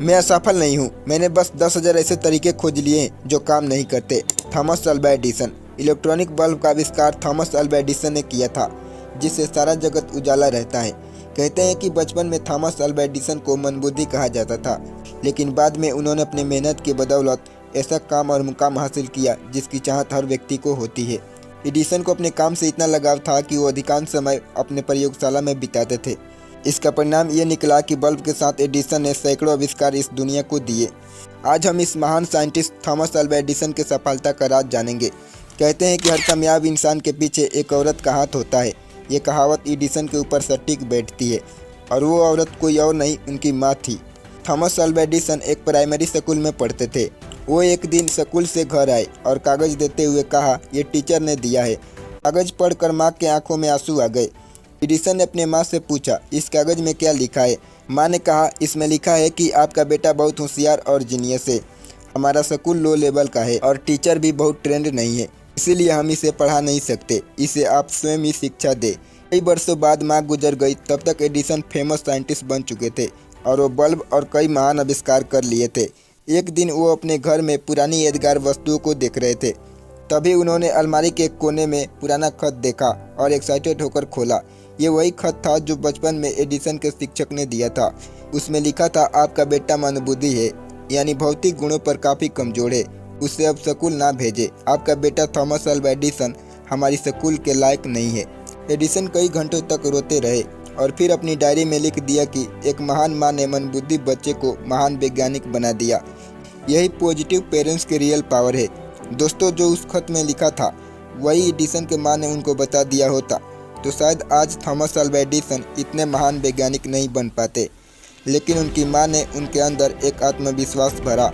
मैं असफल नहीं हूँ, मैंने बस 10,000 ऐसे तरीके खोज लिए हैं जो काम नहीं करते। Thomas Alva Edison. Electronic bulb का आविष्कार थॉमस अल्वा एडिसन ने किया था, जिससे सारा जगत उजाला रहता है। कहते हैं कि बचपन में थॉमस अल्वा एडिसन को मंदबुद्धि कहा जाता था, लेकिन बाद में उन्होंने अपनी मेहनत की बदौलत ऐसा काम और मुकाम हासिल किया जिसकी चाहत हर व्यक्ति को होती है। एडिसन को अपने काम से इतना लगाव था कि वो अधिकांश समय अपने प्रयोगशाला में बिताते थे। इसका परिणाम ये निकला कि बल्ब के साथ एडिसन ने सैकड़ों आविष्कार इस दुनिया को दिए। आज हम इस महान साइंटिस्ट थॉमस अल्वा एडिसन के सफलता का राज जानेंगे। कहते हैं कि हर कामयाब इंसान के पीछे एक औरत का हाथ होता है। ये कहावत एडिसन के ऊपर सटीक बैठती है, और वो औरत कोई और नहीं, उनकी माँ थी। थॉमस अल्वा एडिसन एक प्राइमरी स्कूल में पढ़ते थे। वो एक दिन स्कूल से घर आए और कागज़ देते हुए कहा, ये टीचर ने दिया है। कागज़ पढ़कर माँ के आंखों में आंसू आ गए। एडिसन ने अपने माँ से पूछा, इस कागज़ में क्या लिखा है? माँ ने कहा, इसमें लिखा है कि आपका बेटा बहुत होशियार और जीनियस है। हमारा स्कूल लो लेवल का है और टीचर भी बहुत ट्रेंड नहीं है, इसीलिए हम इसे पढ़ा नहीं सकते। इसे आप स्वयं ही शिक्षा दें। कई वर्षों बाद माँ गुजर गई, तब तक एडिसन फेमस साइंटिस्ट बन चुके थे और वो बल्ब और कई महान आविष्कार कर लिए थे। एक दिन वो अपने घर में पुरानी यादगार वस्तुओं को देख रहे थे। तभी उन्होंने अलमारी के एक कोने में पुराना खत देखा और एक्साइटेड होकर खोला। ये वही खत था जो बचपन में एडिसन के शिक्षक ने दिया था। उसमें लिखा था, आपका बेटा मंदबुद्धि है, यानी भौतिक गुणों पर काफ़ी कमज़ोर है, उसे अब स्कूल ना भेजें। आपका बेटा थॉमस अल्वा एडिसन हमारी स्कूल के लायक नहीं है। एडिसन कई घंटों तक रोते रहे और फिर अपनी डायरी में लिख दिया कि एक महान माँ ने मंदबुद्धि बच्चे को महान वैज्ञानिक बना दिया। यही पॉजिटिव पेरेंट्स की रियल पावर है। दोस्तों, जो उस खत में लिखा था वही एडिसन के माँ ने उनको बता दिया होता तो शायद आज थॉमस अल्वा एडिसन इतने महान वैज्ञानिक नहीं बन पाते। लेकिन उनकी माँ ने उनके अंदर एक आत्मविश्वास भरा